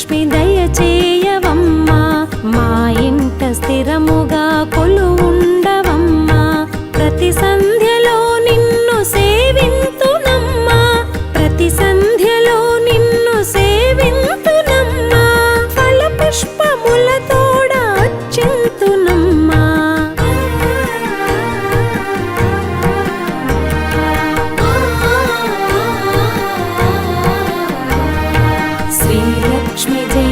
శ్రీలక్ష్మి దయచేయవమ్మా, మా ఇంట స్థిరముగా కొలువుండవమ్మా. ప్రతి సంధ్యలో నిన్ను సేవింతునమ్మా, ప్రతి సంధ్యలో నిన్ను సేవింతునమ్మా. ఫల పుష్పములతోడ అర్చింతునమ్మా. శ్రీలక్ష్మి జయ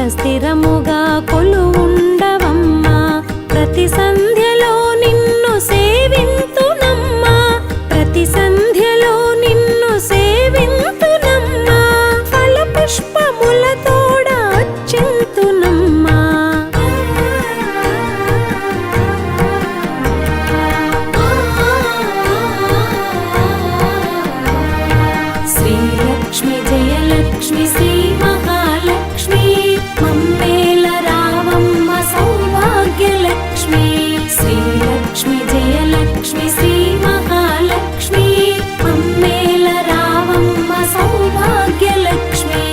స్థిరముగా కొలువుండవమ్మా ప్రతి సంధ్యలో నిన్ను సేవింతునమ్మా ప్రతి సంధ్యలో నిన్ను సేవింతునమ్మా ఫల పుష్పములతోడ అర్చింతునమ్మా శ్రీలక్ష్మి జయలక్ష్మి శ్రీ మహాలక్ష్మి మమ్మేల రావమ్మ సౌభాగ్యలక్ష్మి శ్రీలక్ష్మి జయలక్ష్మి శ్రీ మహాలక్ష్మి మమ్మేల రావమ్మ సౌభాగ్యలక్ష్మి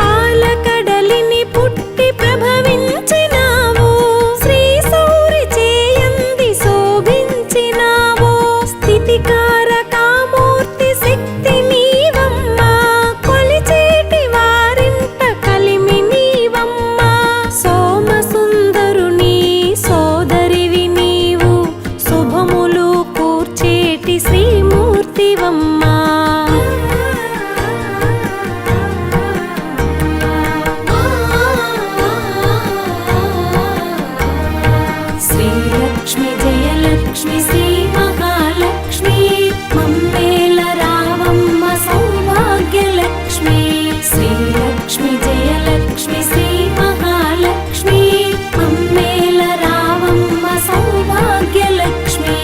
పాలకడలిని పుట్టి ప్రభవించినావు శ్రీ సౌరి చేయంది శోభించినావు స్థితికారకామూర్తి శక్తి నీవమ్మా కొలిచేటి వారింట కలిమి నీవమ్మా సోమసుందరుని సోదరివి నీవు శుభములు కూర్చేటి శ్రీమూర్తివమ్మా శ్రీలక్ష్మి జయలక్ష్మి శ్రీ మహాలక్ష్మి మమ్మేల రావమ్మ సౌభాగ్యలక్ష్మి శ్రీలక్ష్మి జయలక్ష్మి శ్రీ మహాలక్ష్మి మమ్మేల రావమ్మ సౌభాగ్యలక్ష్మి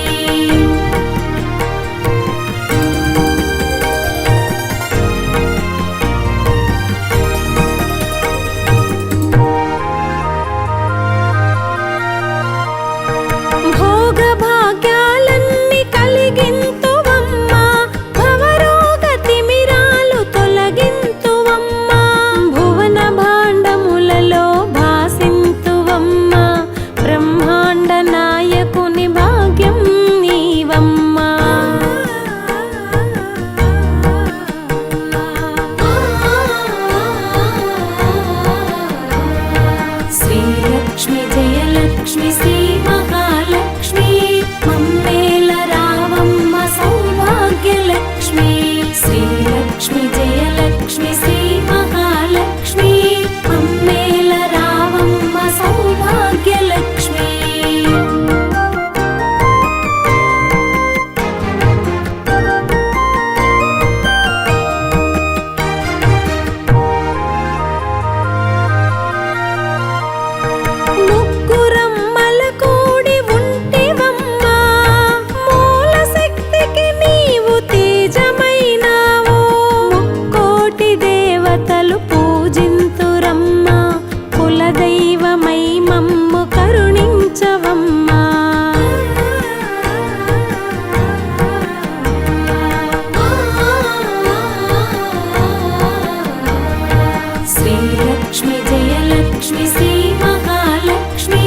భోగభాగ్యాలన్నీ కలిగింతువమ్మా భవరోగ తిమిరాలు తొలగింతువమ్మా భువన భాండములలో భాసింతువమ్మా బ్రహ్మాండ నాయకుని భాగ్యం నీవమ్మా శ్రీలక్ష్మి జయలక్ష్మి శ్రీ మహాలక్ష్మి మమ్మేల రావమ్మ సౌభాగ్యలక్ష్మి శ్రీలక్ష్మి జయలక్ష్మి శ్రీ మహాలక్ష్మి మమ్మేల రావమ్మ సౌభాగ్యలక్ష్మి ముగ్గురమ్మల కూడి ఉంటివమ్మా మూల శక్తికి నీవు తేజమైనావు ముక్కోటి దేవతలు పూజింతురమ్మా కులదైవమై మమ్ము కరుణించవమ్మా శ్రీలక్ష్మి జయలక్ష్మి శ్రీ మహాలక్ష్మి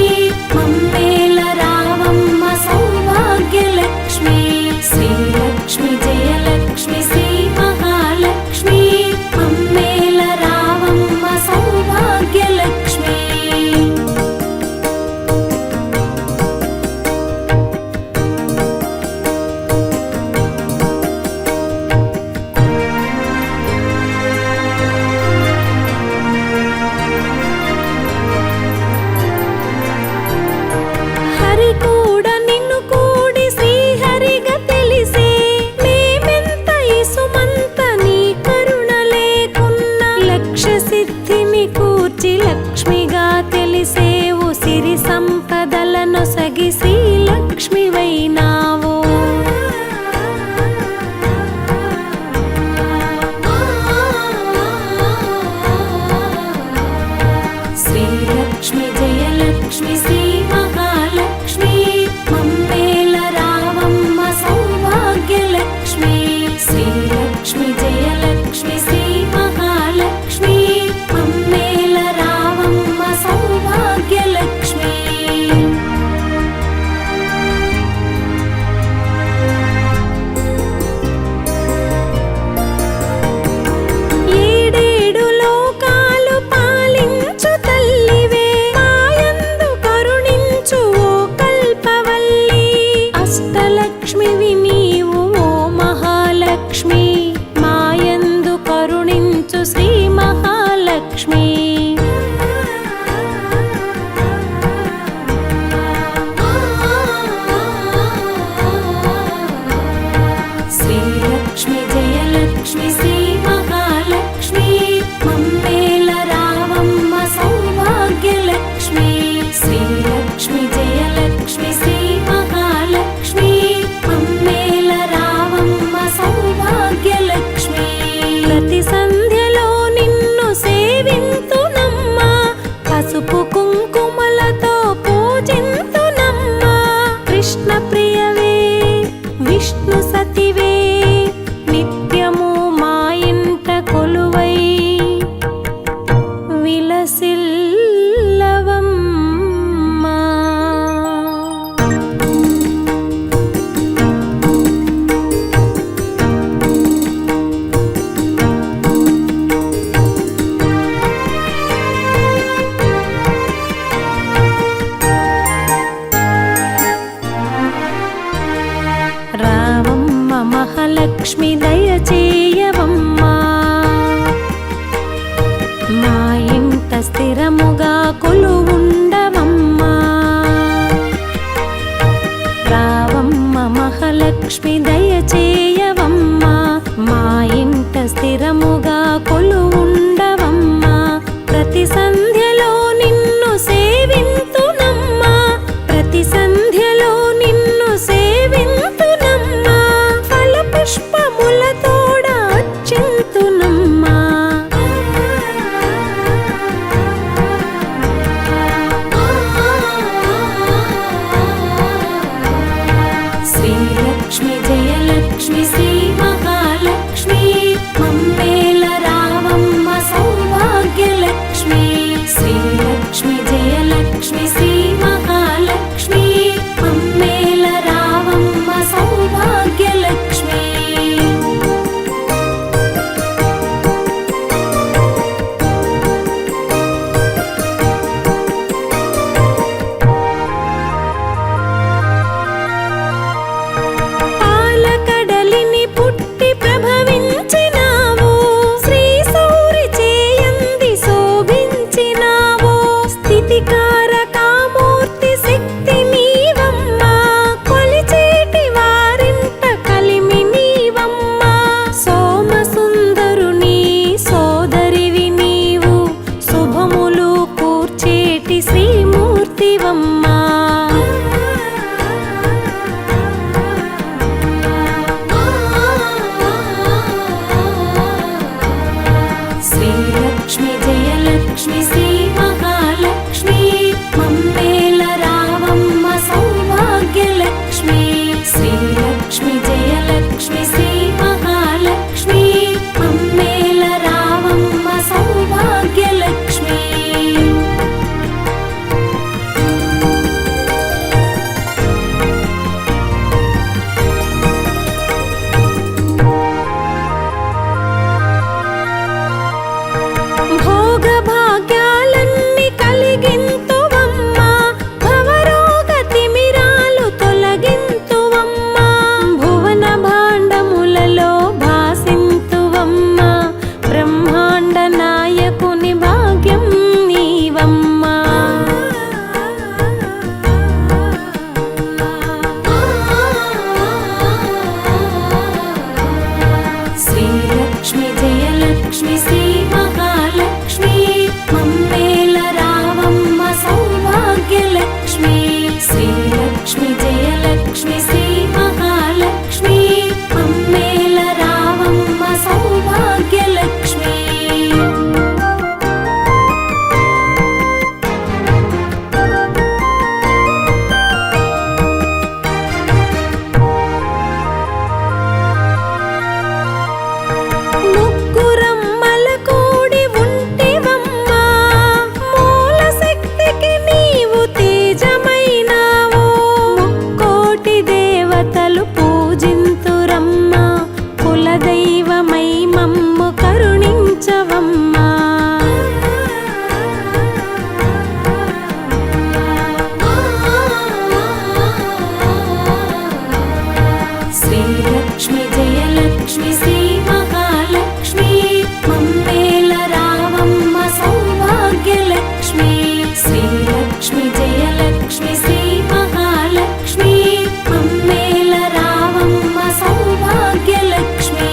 మమ్మేల రావమ్మ సౌభాగ్యలక్ష్మి శ్రీలక్ష్మి జయలక్ష్మి శ్రీ మహాలక్ష్మి మమ్మేల రావమ్మ సౌభాగ్యలక్ష్మి హరి కూడా నిన్ను కూడి శ్రీహరిగా తెలిసే మేమెంత ఇసుమంత నీ కరుణ లేకున్నా లక్ష్య సిద్ధిని కూర్చి లక్ష్మిగా తెలిసేవు సిరి సంపదలను సగి శ్రీలక్ష్మివైనావు శ్రీలక్ష్మి జయలక్ష్మి శ్రీ మహాలక్ష్మి మమ్మేల రావమ్మ సౌభాగ్యలక్ష్మి శ్రీలక్ష్మి జయలక్ష్మి శ్రీ మహాలక్ష్మి మమ్మేల రావమ్మ సౌభాగ్యలక్ష్మి ఏడేడు లోకాలు పాలించు తల్లివే మాయందు మహాలక్ష్మి దయచేయవమ్మా. మా ఇంట స్థిరముగా కొలువుండవమ్మా. రావమ్మ మహాలక్ష్మి దయచేయవమ్మా. మా ఇంట స్థిరముగా కొలువుండవమ్మా. ప్రతి సంధ్యలో నిన్ను సేవింతునమ్మా. ప్రతి సంధ్యలో నిన్ను సేవింతునమ్మా. ఫల పుష్పములతోడ అర్చింతునమ్మా. శ్రీలక్ష్మి జయలక్ష్మి శ్రీ మహాలక్ష్మి మమ్మేల రావమ్మ సౌభాగ్యలక్ష్మి. శ్రీలక్ష్మి జయలక్ష్మి శ్రీ మహాలక్ష్మి మమ్మేల రావమ్మ సౌభాగ్యలక్ష్మి. పాలకడలిని పుట్టి ప్రభవించినావు. శ్రీ సౌరి చేయంది శోభించినావు. స్థితికారకామూర్తి శక్తి నీవమ్మా. కొలిచేటి వారింట కలిమి నీవమ్మా. సోమసుందరుని సోదరివి నీవు. శుభములు కూర్చేటి శ్రీమూర్తివమ్మా. శ్రీలక్ష్మి జయలక్ష్మి శ్రీ మహాలక్ష్మి మమ్మేల రావమ్మ సౌభాగ్యలక్ష్మి. శ్రీలక్ష్మి జయలక్ష్మి శ్రీ మహాలక్ష్మి మమ్మేల రావమ్మ సౌభాగ్యలక్ష్మి. భోగభాగ్యాలన్నీ కలిగింతువమ్మా. భవరోగ తిమిరాలు తొలగింతువమ్మా. భువన భాండములలో భాసింతువమ్మా. బ్రహ్మాండ నాయకుని భాగ్యం నీవమ్మా. శ్రీలక్ష్మి జయలక్ష్మి శ్రీ మహాలక్ష్మి మమ్మేల రావమ్మ సౌభాగ్యలక్ష్మి. శ్రీలక్ష్మి జయలక్ష్మి శ్రీ మహాలక్ష్మి మమ్మేల రావమ్మ సౌభాగ్యలక్ష్మి. ముగ్గురమ్మల కూడి ఉంటివమ్మా. మూల శక్తికి నీవు తేజమైనావు. ముక్కోటి దేవతలు పూజింతురమ్మా. కులదైవమై మమ్ము కరుణించవమ్మా. శ్రీలక్ష్మి జయలక్ష్మి శ్రీ మహాలక్ష్మి మమ్మేల రావమ్మ సౌభాగ్యలక్ష్మి. శ్రీలక్ష్మి జయలక్ష్మి శ్రీ మహాలక్ష్మి మమ్మేల రావమ్మ సౌభాగ్యలక్ష్మి.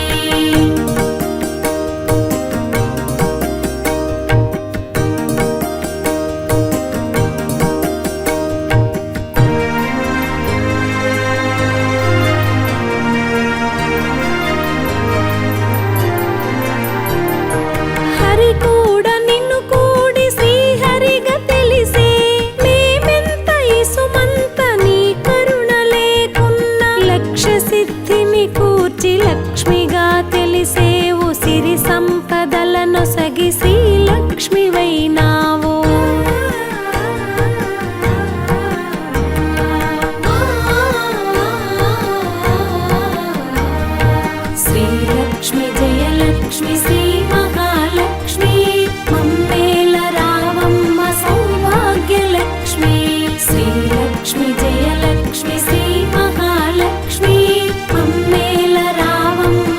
హరి కూడా నిన్ను కూడి శ్రీహరిగా తెలిసే. మేమెంత ఇసుమంత నీ కరుణ లేకున్నా. లక్ష్య సిద్ధిని కూర్చి లక్ష్మిగా తెలిసేవు. సిరి సంపదలను సగి శ్రీలక్ష్మివైనావు. శ్రీలక్ష్మి జయలక్ష్మి శ్రీ మహాలక్ష్మి మమ్మేల రావమ్మ సౌభాగ్యలక్ష్మి. శ్రీలక్ష్మి జయలక్ష్మి శ్రీ మహాలక్ష్మి మమ్మేల రావమ్మ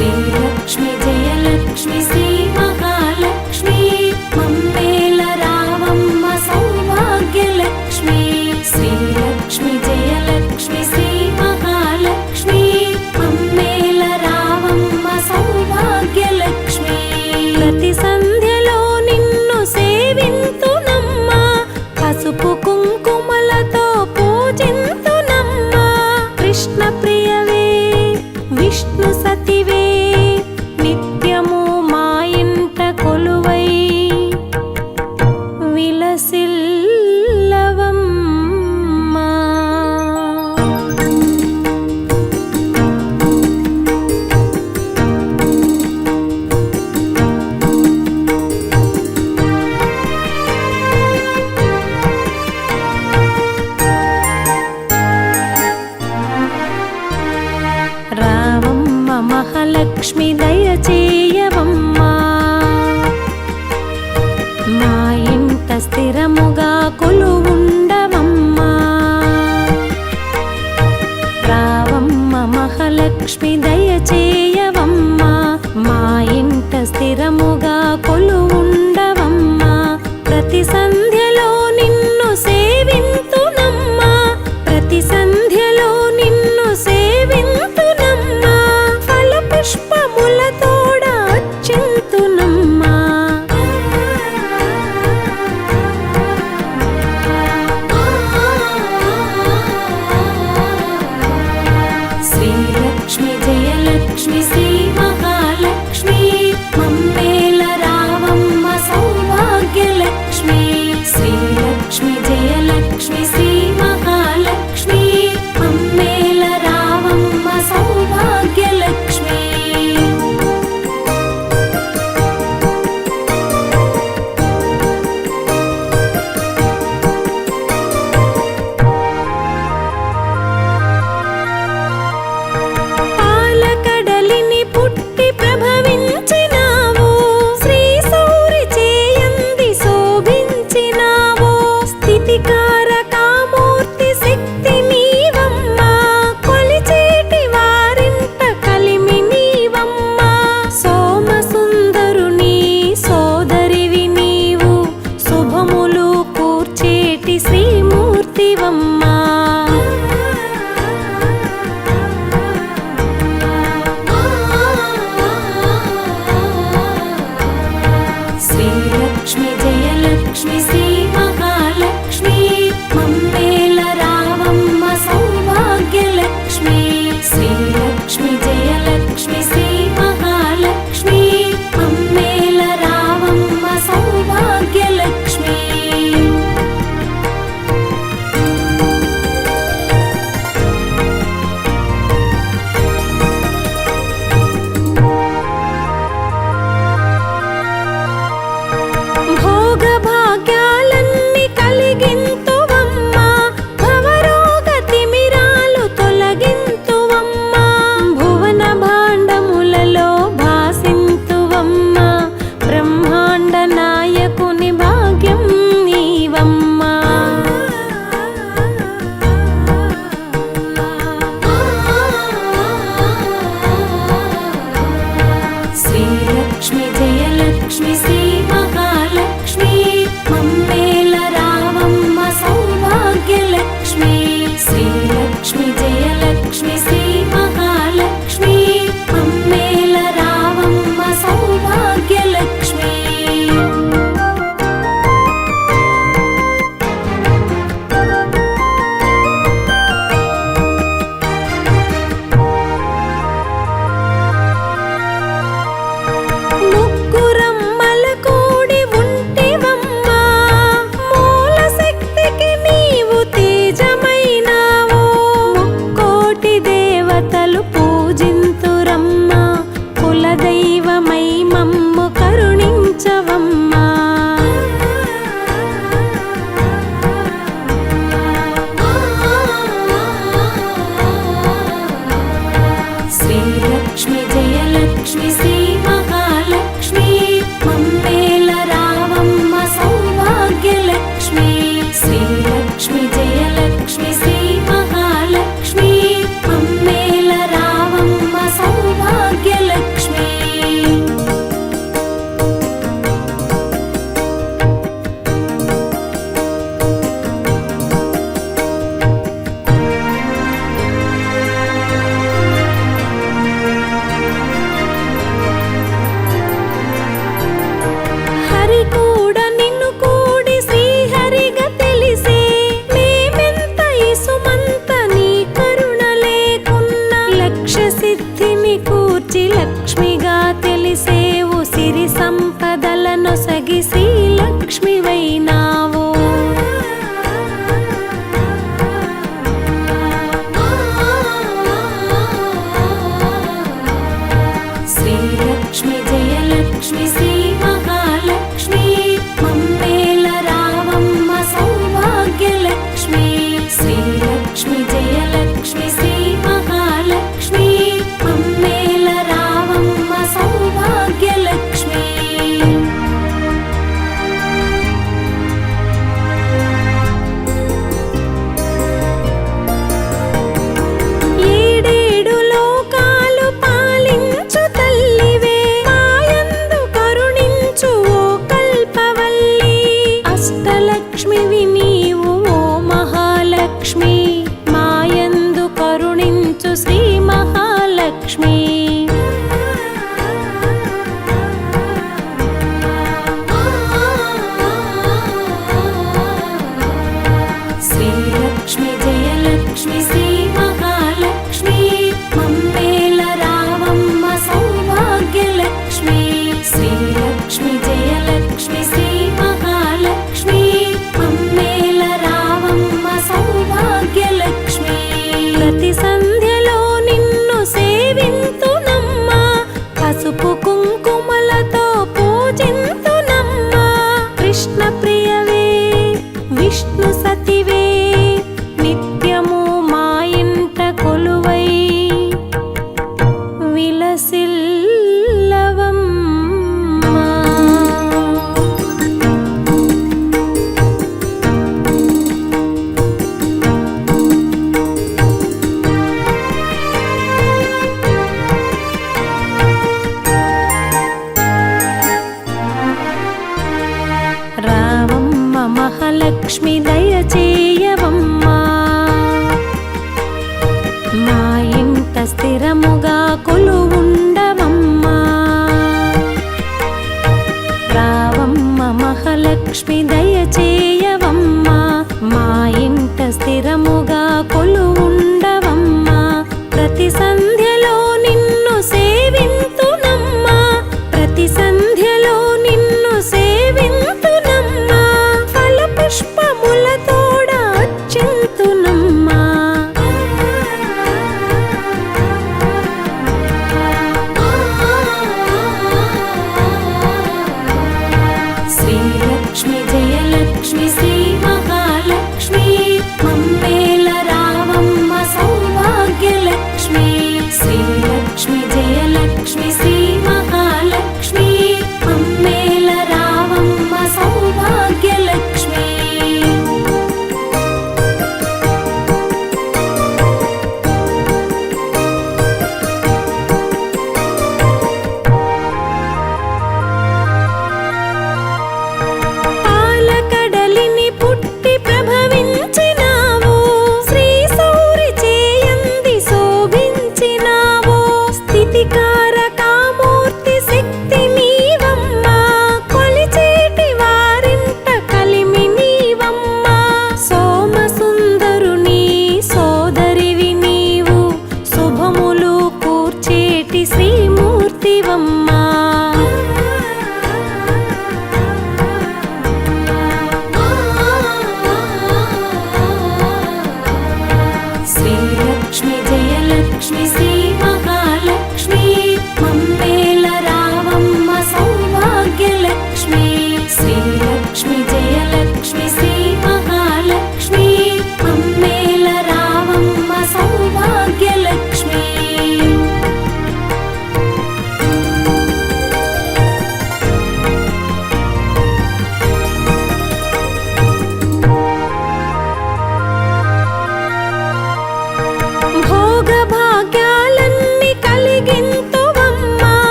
శ్రీలక్ష్మి జయలక్ష్మి శ్రీ మహాలక్ష్మి మమ్మేల రావమ్మ సౌభాగ్యలక్ష్మి శ్రీలక్ష్మి జయలక్ష్మి శ్రీ మహాలక్ష్మి మమ్మేల రావమ్మ సౌభాగ్యలక్ష్మి ప్రతి సంధ్యలో నిన్ను సేవింతునమ్మా పసుపు కుంకుమలతో పూజింతునమ్మా కృష్ణ ప్రియవే విష్ణు సతివే నిత్యము మా ఇంట కొలువై విలసిల్లవమ్మా రావమ్మ మహాలక్ష్మి దయచేయవమ్మా మా ఇంట స్థిరముగా కొలువుండవమ్మా రావమ్మ మహాలక్ష్మి దయచేయవమ్మా మా ఇంట స్థిరముగా కొలువుండవమ్మా ప్రతి సంధ్యలో నిన్ను సేవింతునమ్మా ప్రతి సంధ్యలో నిన్ను సేవింతునమ్మా ఫల పుష్పములతోడ అర్చింతునమ్మా శ్రీలక్ష్మి జయలక్ష్మి శ్రీ మహాలక్ష్మి మమ్మేల రావమ్మ సౌభాగ్యలక్ష్మి శ్రీలక్ష్మి జయలక్ష్మి శ్రీ మహాలక్ష్మి మమ్మేల రావమ్మ సౌభాగ్యలక్ష్మి పాలకడలిని పుట్టి ప్రభవించినావు శ్రీ సౌరి చేయంది శోభించినావు స్థితికారకామూర్తి శక్తి నీవమ్మా కొలిచేటి వారింట కలిమి నీవమ్మా సోమసుందరుని సోదరివి నీవు శుభములు కూర్చేటి శ్రీమూర్తివమ్మా శ్రీలక్ష్మి జయలక్ష్మి శ్రీ మహాలక్ష్మి మమ్మేల రావమ్మ సౌభాగ్యలక్ష్మి శ్రీలక్ష్మి జయలక్ష్మి శ్రీ మహాలక్ష్మి మమ్మేల రావమ్మ సౌభాగ్యలక్ష్మి భోగభాగ్యాలన్నీ కలిగింతువమ్మా భవరోగ తిమిరాలు తొలగింతువమ్మా భువన భాండములలో భాసింతువమ్మా బ్రహ్మాండ నాయకుని భాగ్యం నీవమ్మా శ్రీలక్ష్మి జయలక్ష్మి శ్రీ మహాలక్ష్మి మమ్మేల రావమ్మ సౌభాగ్యలక్ష్మి శ్రీలక్ష్మి జయలక్ష్మి శ్రీ మహాలక్ష్మి మమ్మేల రావమ్మ సౌభాగ్యలక్ష్మి ముగ్గురమ్మల కూడి ఉంటివమ్మా మూల శక్తికి నీవు తేజమైనావు ముక్కోటి దేవతలు పూజింతురమ్మా కులదైవమై మమ్ము కరుణించవమ్మా శ్రీలక్ష్మి జయలక్ష్మి శ్రీ మహాలక్ష్మి మమ్మేల రావమ్మ సౌభాగ్యలక్ష్మి శ్రీలక్ష్మి జయలక్ష్మి శ్రీ మహాలక్ష్మి మమ్మేల రావమ్మ సౌభాగ్యలక్ష్మి జయలక్ష్మి జయలక్ష్మి శ్రీ మహాలక్ష్మి మమ్మేల రావమ్మ సౌభాగ్యలక్ష్మి శ్రీలక్ష్మి జయలక్ష్మి శ్రీ మహాలక్ష్మి మమ్మేల రావమ్మ సౌభాగ్యలక్ష్మి ఏడేడు లోకాలు పాలించు తల్లివే మా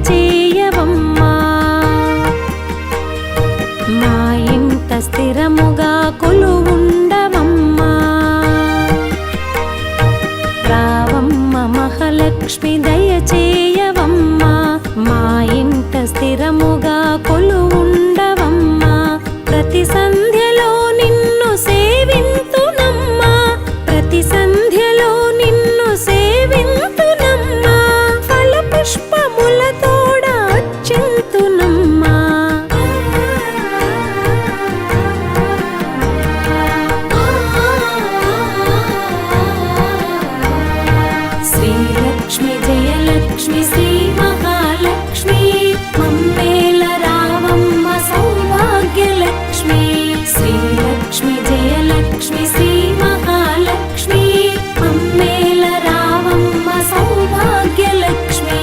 దయచేయవమ్మా. మా ఇంట స్థిరముగా కొలువుండవమ్మా. రావమ్మ మహాలక్ష్మి దయచేయవమ్మా. మా ఇంట స్థిరముగా కొలువుండవమ్మా. ప్రతి సంధ్యలో నిన్ను సేవింతునమ్మా. ప్రతి సంధ్యలో నిన్ను సేవింతునమ్మా. ఫల పుష్పములతోడ అర్చింతునమ్మా. శ్రీలక్ష్మి జయలక్ష్మి శ్రీ మహాలక్ష్మి మమ్మేల రావమ్మ సౌభాగ్యలక్ష్మి. శ్రీలక్ష్మి జయలక్ష్మి శ్రీ మహాలక్ష్మి మమ్మేల రావమ్మ సౌభాగ్యలక్ష్మి.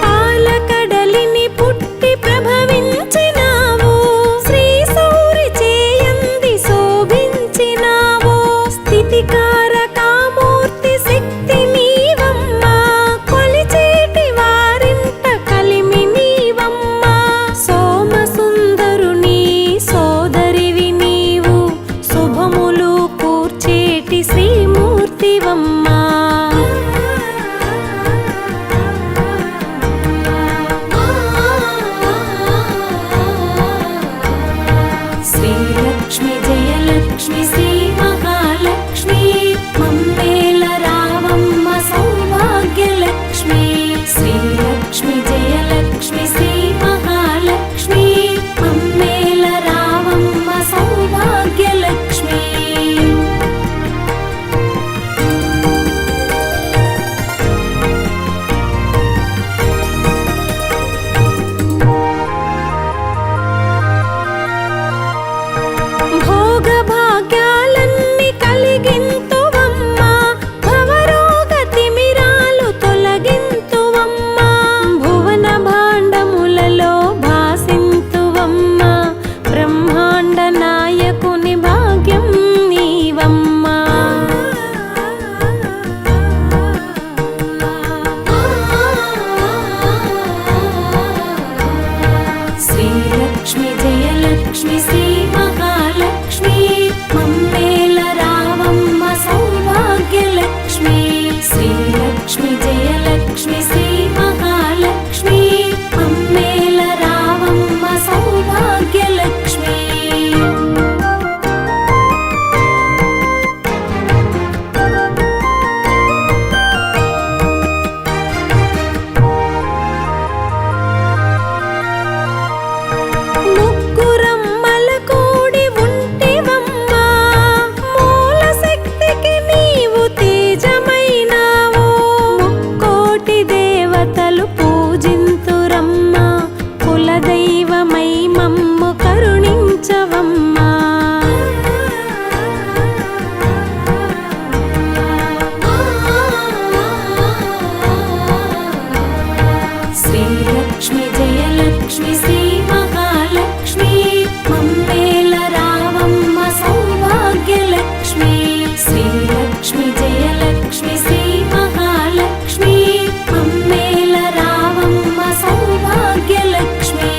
పాలకడలిని పుట్టి ప్రభవించినావు. శ్రీ సౌరి చేయంది శోభించినావు. స్థితికారకామూర్తి శక్తి నీవమ్మా. కొలిచేటి వారింట కలిమి నీవమ్మా. సోమసుందరుని సోదరివి నీవు. శుభములు కూర్చేటి శ్రీమూర్తివమ్మా. శ్రీలక్ష్మి జయలక్ష్మి శ్రీ మహాలక్ష్మి మమ్మేల రావమ్మ సౌభాగ్యలక్ష్మి. శ్రీలక్ష్మి జయలక్ష్మి శ్రీ మహాలక్ష్మి మమ్మేల రావమ్మ సౌభాగ్యలక్ష్మి. భోగభాగ్యాలన్నీ కలిగింతువమ్మా. భవరోగ తిమిరాలు తొలగింతువమ్మా. భువన భాండములలో భాసింతువమ్మా. బ్రహ్మాండ నాయకుని భాగ్యం నీవమ్మా. శ్రీలక్ష్మి జయలక్ష్మి శ్రీ మహాలక్ష్మి మమ్మేల రావమ్మ సౌభాగ్యలక్ష్మి. శ్రీలక్ష్మి జయలక్ష్మి శ్రీ మహాలక్ష్మి మమ్మేల రావమ్మ సౌభాగ్యలక్ష్మి. ముగ్గురమ్మల కూడి ఉంటివమ్మా. మూల శక్తికి నీవు తేజమైనావు. ముక్కోటి దేవతలు పూజింతురమ్మా. కులదైవమై మమ్ము కరుణించవమ్మా. శ్రీలక్ష్మి జయలక్ష్మి శ్రీ మహాలక్ష్మి మమ్మేల రావమ్మ సౌభాగ్యలక్ష్మి. శ్రీలక్ష్మి జయలక్ష్మి శ్రీ మహాలక్ష్మి మమ్మేల రావమ్మ సౌభాగ్యలక్ష్మి.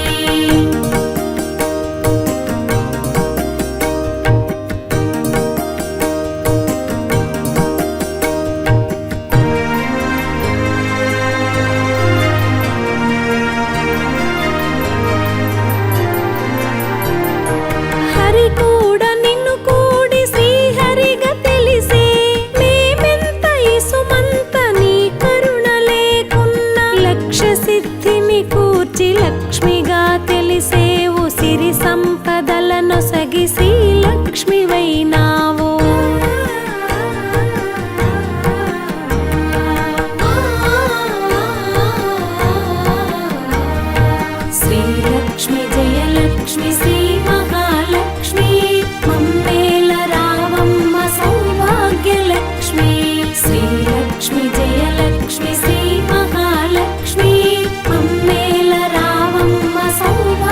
హరి కూడా నిన్ను కూడి శ్రీహరిగా తెలిసే. మేమెంత ఇసుమంత నీ కరుణ లేకున్నా. లక్ష్య సిద్ధిని కూర్చి లక్ష్మిగా తెలిసేవు. సిరి సంపదలను సగి శ్రీలక్ష్మివైనావు. శ్రీలక్ష్మి జయలక్ష్మి శ్రీ మహాలక్ష్మి మమ్మేల రావమ్మ సౌభాగ్యలక్ష్మి. శ్రీలక్ష్మి జయలక్ష్మి శ్రీ మహాలక్ష్మి మమ్మేల రావమ్మ సౌభాగ్యలక్ష్మి.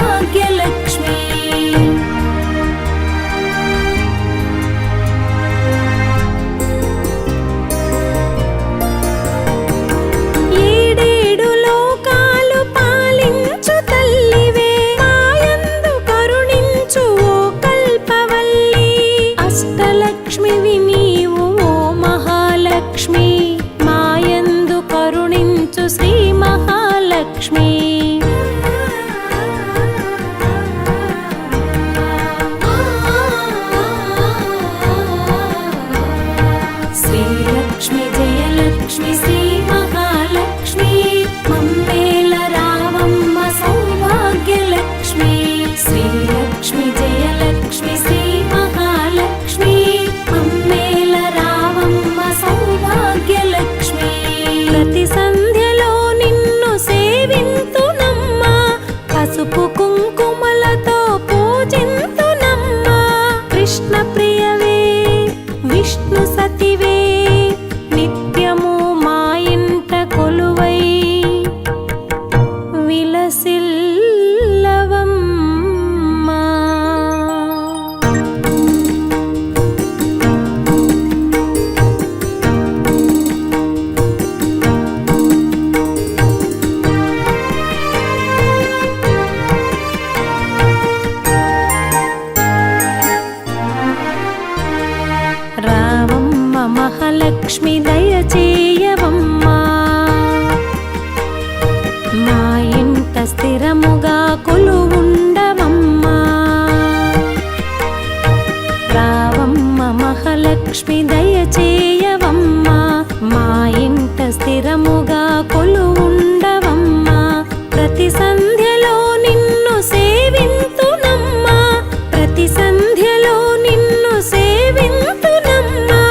కుంకుమలతో పూజింతునమ్మా కృష్ణ ప్రియవే విష్ణు సతివే నిత్యము మా ఇంట కొలువై విలసిల్లవమ్మా. రావమ్మ మహాలక్ష్మి దయచేయవమ్మా మా ఇంట స్థిరముగా కొలువుండవమ్మా. రావమ్మ మహాలక్ష్మి దయచేయవమ్మా మా ఇంట స్థిరముగా కొలువుండవమ్మా. ప్రతి సంధ్యలో నిన్ను సేవింతునమ్మా ప్రతి సంధ్యలో నిన్ను సేవింతునమ్మా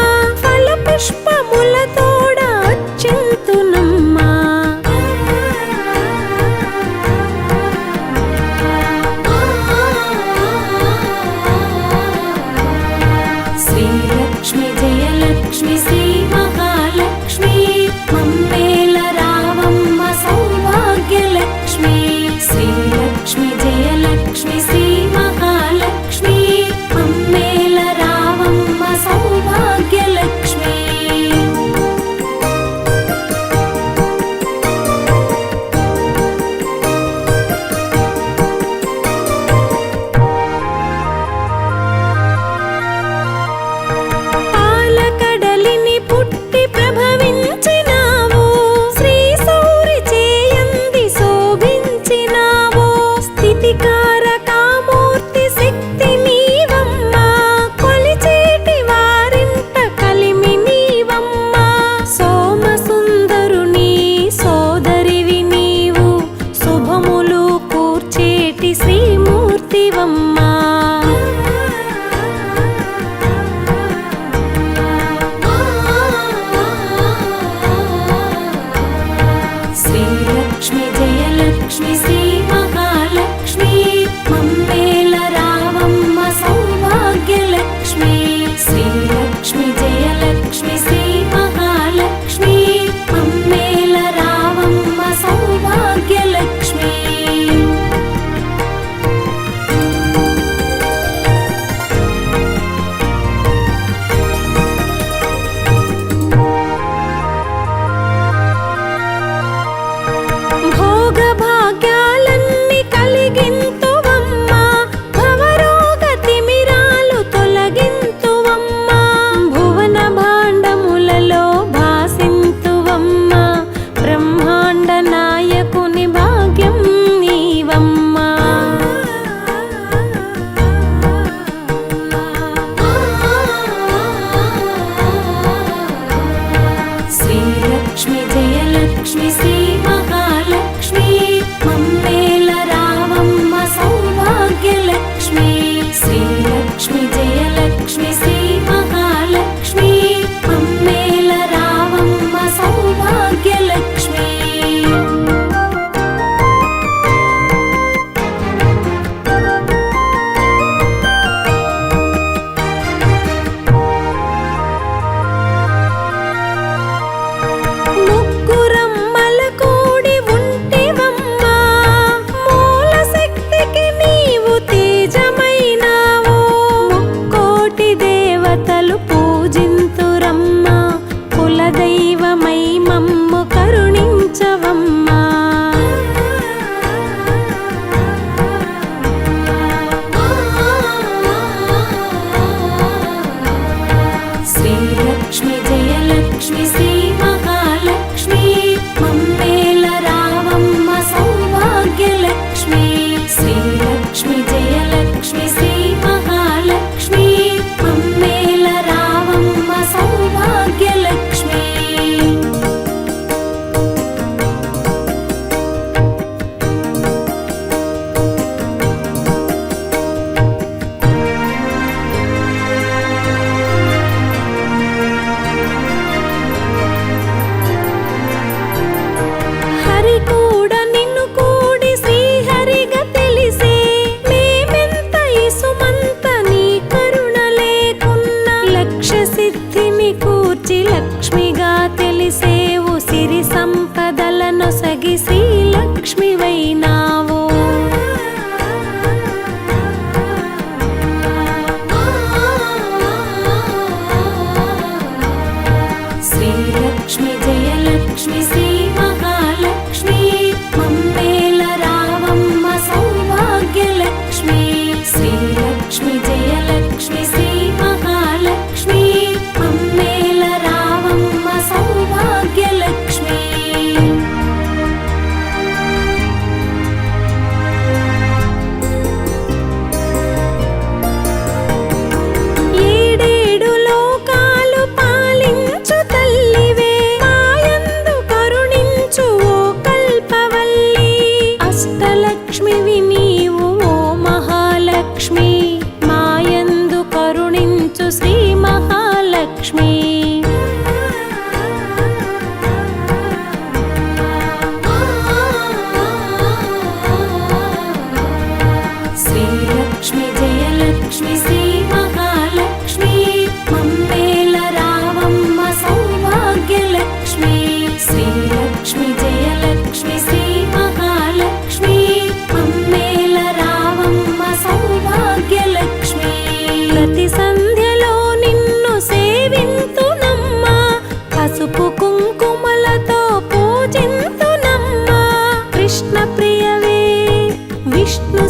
ఫల పుష్పములతోడ అర్చింతునమ్మా. శ్రీలక్ష్మి జయలక్ష్మి శ్రీ మహాలక్ష్మి మమ్మేల రావమ్మ సౌభాగ్యలక్ష్మి. శ్రీలక్ష్మి జయలక్ష్మి శ్రీ మహాలక్ష్మి మమ్మేల రావమ్మ సౌభాగ్యలక్ష్మి. పాలకడలిని పుట్టి ప్రభవించినావు శ్రీ సౌరి చేయంది శోభించినావు స్థితికారకామూర్తి శక్తి నీవమ్మా కొలిచేటి వారింట కలిమి నీవమ్మా. సోమసుందరుని సోదరివి నీవు శుభములు కూర్చేటి శ్రీమూర్తివమ్మా. శ్రీలక్ష్మి జయలక్ష్మి శ్రీ మహాలక్ష్మి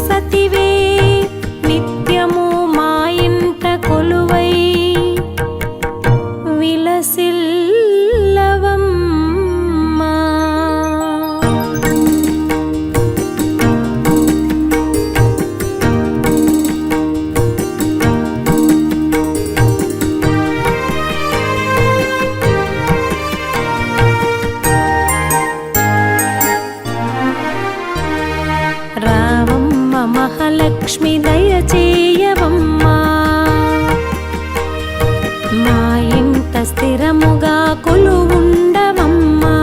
సతివే నిత్యము మా ఇంట కొలువై విలసిల్లవమ్మా. రావమ్మ మహాలక్ష్మి దయచేయవమ్మా, మా ఇంట స్థిరముగా కొలువుండవమ్మా.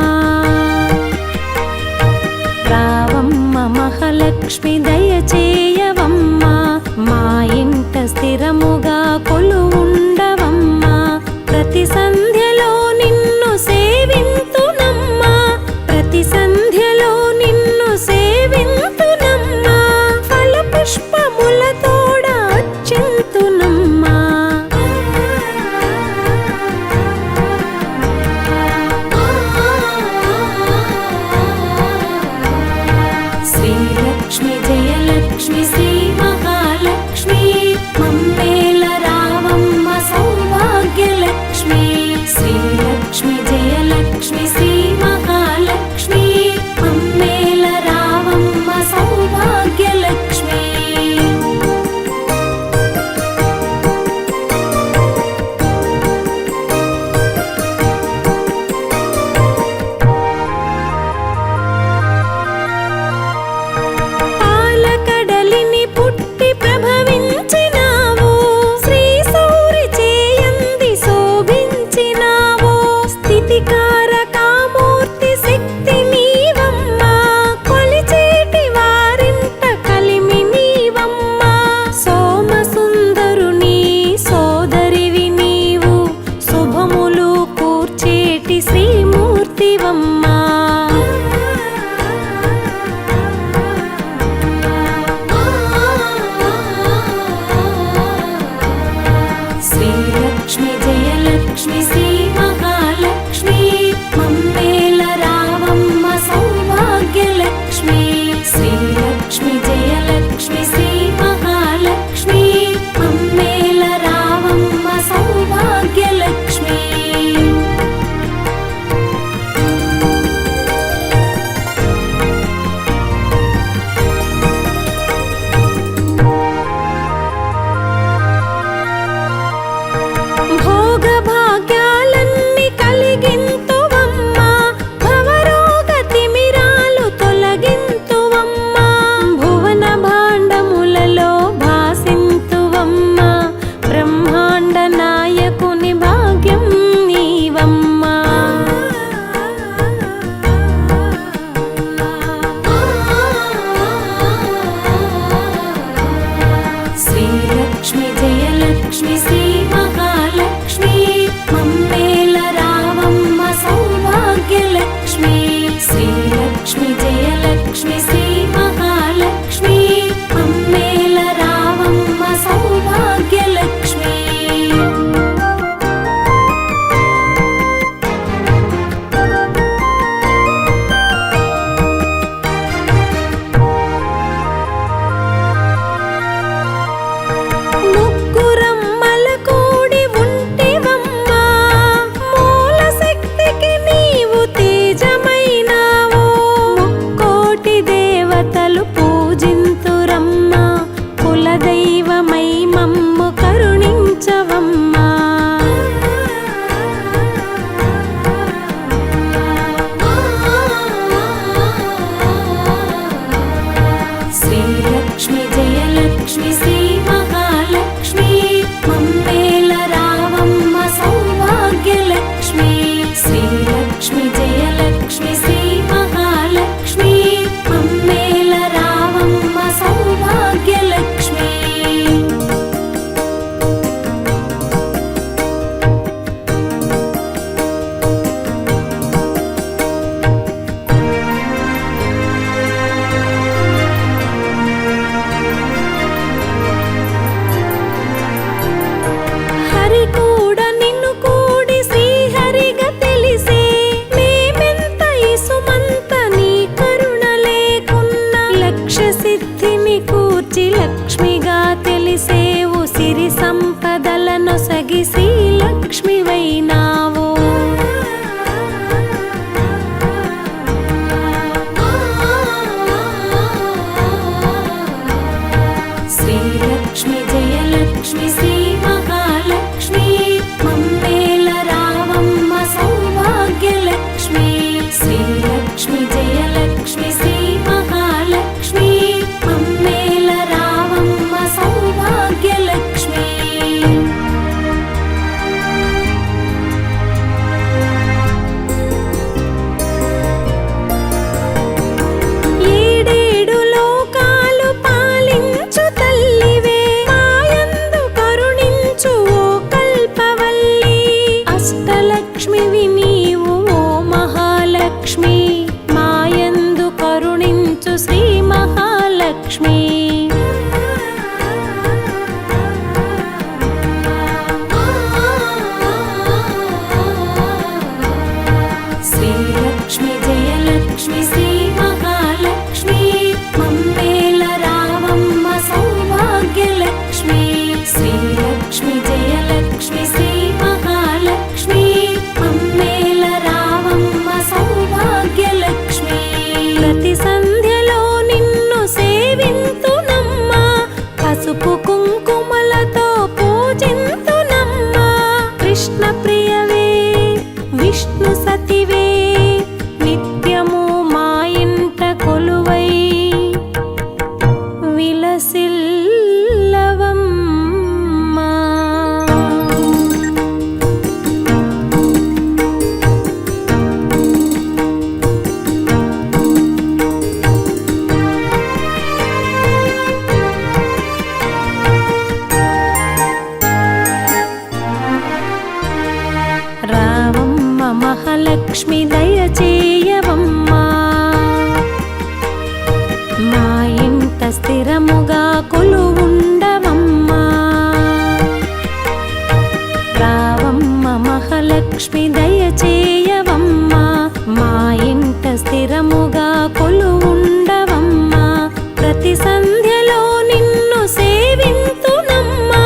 రావమ్మ మహాలక్ష్మి దయచేయవమ్మా, మా ఇంట స్థిరముగా కొలువుండవమ్మా. ప్రతి సంధ్యలో నిన్ను సేవింతునమ్మా, ప్రతి సంధ్యలో నిన్ను సేవింతునమ్మా. ఫల పుష్పములతో లక్ష్మిగా తెలిసేవు సిరి సంపదలను సగి శ్రీలక్ష్మివైనావు శ్రీలక్ష్మి జయలక్ష్మి శ్రీ మహాలక్ష్మి మమ్మేల రావమ్మ సౌభాగ్యలక్ష్మి శ్రీలక్ష్మి జయలక్ష్మి శ్రీ మహాలక్ష్మి మమ్మేల రావమ్మ సౌభాగ్యలక్ష్మి ఏడేడు లోకాలు పాలించు తల్లివే మాయందు కరుణించు ఓ కల్పవల్లి అష్టలక్ష్మివి నీవు ఓ మహాలక్ష్మి మాయందు కరుణించు శ్రీ మహాలక్ష్మి శ్రీలక్ష్మి జయలక్ష్మి శ్రీ మహాలక్ష్మి మమ్మేల రావమ్మ సౌభాగ్యలక్ష్మి శ్రీలక్ష్మి జయలక్ష్మి శ్రీ మహాలక్ష్మి మమ్మేల రావమ్మ సౌభాగ్యలక్ష్మి ప్రతి సంధ్యలో నిన్ను సేవింతునమ్మా పసుపు కుంకుమలతో పూజింతునమ్మా కృష్ణ ప్రియవే విష్ణు సతివే నిత్యము మా ఇంట కొలువై విలసిల్లవమ్మా రావమ్మ మహాలక్ష్మి దయచేయవమ్మా మా ఇంట స్థిరముగా కొలువుండవమ్మా రావమ్మ మహాలక్ష్మి దయచేయవమ్మా మా ఇంట స్థిరముగా కొలువుండవమ్మా ప్రతి సంధ్యలో నిన్ను సేవింతునమ్మా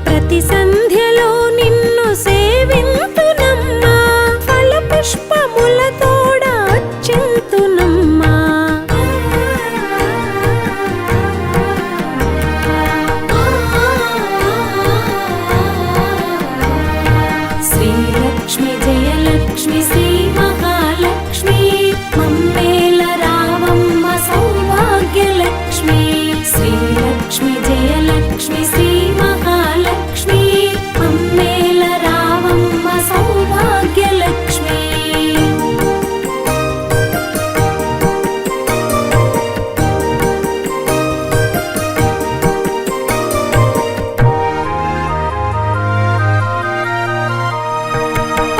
ప్రతి సంధ్యలో నిన్ను సేవింతునమ్మా ఫల పుష్పములతోడ అర్చింతునమ్మా శ్రీలక్ష్మి జయలక్ష్మి శ్రీ మహాలక్ష్మి మమ్మేల రావమ్మ సౌభాగ్యలక్ష్మి శ్రీలక్ష్మి జయలక్ష్మి శ్రీ మహాలక్ష్మి మమ్మేల రావమ్మ సౌభాగ్యలక్ష్మి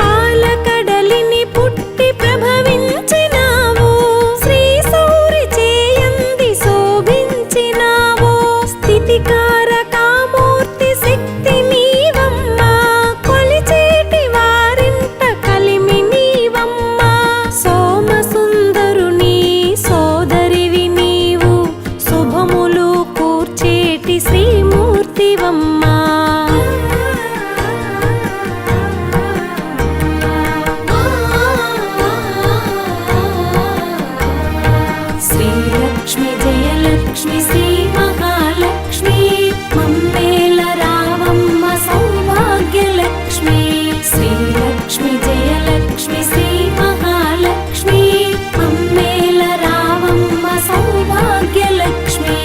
పాలకడలిని పుట్టి ప్రభవించినావు శ్రీ సౌరి చేయంది శోభించినావు స్థితికారకామూర్తి శక్తి నీవమ్మా కొలిచేటి వారింట కలిమి నీవమ్మా సోమసుందరుని సోదరివి నీవు శుభములు కూర్చేటి శ్రీమూర్తివమ్మా శ్రీలక్ష్మి జయలక్ష్మి శ్రీ మహాలక్ష్మి మమ్మేల రావమ్మ సౌభాగ్యలక్ష్మి శ్రీలక్ష్మి జయలక్ష్మి శ్రీ మహాలక్ష్మి మమ్మేల రావమ్మ సౌభాగ్యలక్ష్మి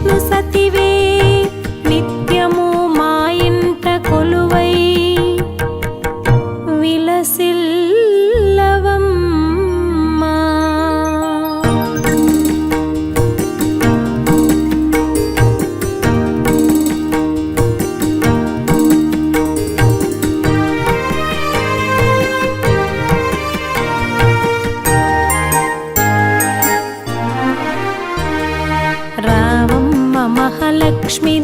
విష్ణు సతివే నిత్యము మా ఇంట కొలువై విలసిల్లవమ్మా. రావమ్మ మహాలక్ష్మి